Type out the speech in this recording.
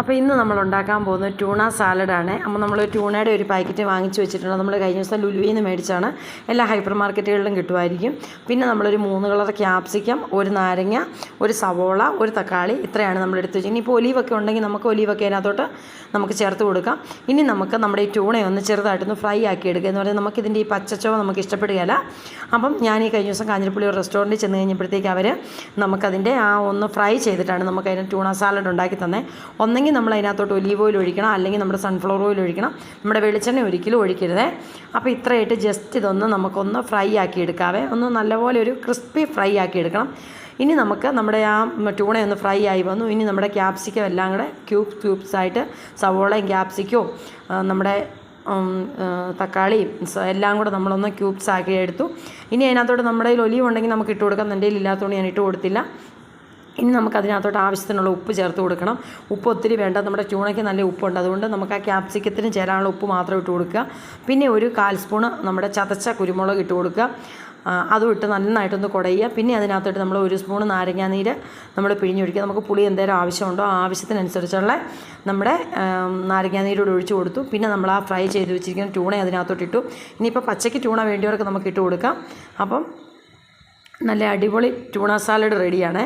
അപ്പോൾ ഇന്ന് നമ്മൾ ഉണ്ടാക്കാൻ പോകുന്നത് ട്യൂണ സാലഡാണ്. അപ്പോൾ നമ്മൾ ട്യൂണയുടെ ഒരു പാക്കറ്റ് വാങ്ങിച്ച് വെച്ചിട്ടുണ്ട്. നമ്മൾ കഴിഞ്ഞ ദിവസം ലുലുവിൽ നിന്ന് മേടിച്ചാണ്. എല്ലാ ഹൈപ്പർ മാർക്കറ്റുകളിലും കിട്ടുമായിരിക്കും. പിന്നെ നമ്മളൊരു 3 കളർ ക്യാപ്സിക്കം, ഒരു നാരങ്ങ, ഒരു സവോള, ഒരു തക്കാളി, ഇത്രയാണ് നമ്മൾ എടുത്ത് വെച്ചത്. ഇനിയിപ്പോൾ ഒലീവൊക്കെ ഉണ്ടെങ്കിൽ നമുക്ക് ഒലീവൊക്കെ അതിനകത്തോട്ട് നമുക്ക് ചേർത്ത് കൊടുക്കാം. ഇനി നമുക്ക് നമ്മുടെ ഈ ട്യൂണയൊന്ന് ചെറുതായിട്ടൊന്ന് ഫ്രൈ ആക്കി എടുക്കുക. എന്ന് പറഞ്ഞാൽ നമുക്കിതിൻ്റെ ഈ പച്ചച്ചോവ നമുക്ക് ഇഷ്ടപ്പെടുകയില്ല. അപ്പം ഞാൻ ഈ കഴിഞ്ഞ ദിവസം കാഞ്ഞിരപ്പള്ളി ഒരു റെസ്റ്റോറൻറ്റിൽ ചെന്ന് കഴിഞ്ഞപ്പോഴത്തേക്ക് അവർ നമുക്കതിൻ്റെ ഒന്ന് ഫ്രൈ ചെയ്തിട്ടാണ് നമുക്കതിന് ട്യൂണ സാലഡ് ഉണ്ടാക്കി തന്നെ. ഒന്നെങ്കിൽ നമ്മൾ അതിനകത്തോട്ട് ഒലീവ് ഓയിൽ ഒഴിക്കണം, അല്ലെങ്കിൽ നമ്മുടെ സൺഫ്ലവർ ഓയിൽ ഒഴിക്കണം. നമ്മുടെ വെളിച്ചെണ്ണ ഒരിക്കലും ഒഴിക്കരുതേ. അപ്പോൾ ഇത്രയായിട്ട് ജസ്റ്റ് ഇതൊന്ന് നമുക്കൊന്ന് ഫ്രൈ ആക്കി എടുക്കാവേ. ഒന്ന് നല്ലപോലെ ഒരു ക്രിസ്പി ഫ്രൈ ആക്കി എടുക്കണം. ഇനി നമുക്ക് നമ്മുടെ ആ ട്യൂണയൊന്ന് ഫ്രൈ ആയി വന്നു. ഇനി നമ്മുടെ ക്യാപ്സിക്കം എല്ലാം കൂടെ ക്യൂബ്സായിട്ട് സവോളയും ക്യാപ്സിക്കവും നമ്മുടെ തക്കാളിയും എല്ലാം കൂടെ നമ്മളൊന്ന് ക്യൂബ്സ് ആക്കി എടുത്തു. ഇനി അതിനകത്തോട്ട് നമ്മുടെ കയ്യിൽ ഒലീവ് ഉണ്ടെങ്കിൽ നമുക്ക് ഇട്ട് കൊടുക്കാം. എൻ്റെ കയ്യിൽ ഇല്ലാത്തതുകൊണ്ട് ഞാൻ ഇട്ട് കൊടുത്തില്ല. ഇനി നമുക്കതിനകത്തോട്ട് ആവശ്യത്തിനുള്ള ഉപ്പ് ചേർത്ത് കൊടുക്കണം. ഉപ്പ് ഒത്തിരി വേണ്ട, നമ്മുടെ ട്യൂണയ്ക്ക് നല്ല ഉപ്പുണ്ട്. അതുകൊണ്ട് നമുക്ക് ആ ക്യാപ്സിക്കത്തിന് ചേരാനുള്ള ഉപ്പ് മാത്രം ഇട്ട് കൊടുക്കുക. പിന്നെ ഒരു 1/4 സ്പൂണ് നമ്മുടെ ചതച്ച കുരുമുളക് ഇട്ട് കൊടുക്കുക. അതും ഇട്ട് നന്നായിട്ടൊന്ന് കുടയുക. പിന്നെ അതിനകത്തോട്ട് നമ്മൾ 1 സ്പൂൺ നാരങ്ങാനീര് നമ്മൾ പിഴിഞ്ഞൊഴിക്കുക. നമുക്ക് പുളി എന്തെങ്കിലും ആവശ്യമുണ്ടോ ആ ആവശ്യത്തിനനുസരിച്ചുള്ള നമ്മുടെ നാരങ്ങാനീരോട് ഒഴിച്ച് കൊടുത്തു. പിന്നെ നമ്മൾ ആ ഫ്രൈ ചെയ്ത് വെച്ചിരിക്കുന്ന ട്യൂണ അതിനകത്തോട്ട് ഇട്ടു. ഇനിയിപ്പോൾ പച്ചയ്ക്ക് ട്യൂണ വേണ്ടിയവർക്ക് നമുക്ക് ഇട്ട് കൊടുക്കാം. അപ്പം നല്ല അടിപൊളി ട്യൂണ സാലഡ് റെഡിയാണ്.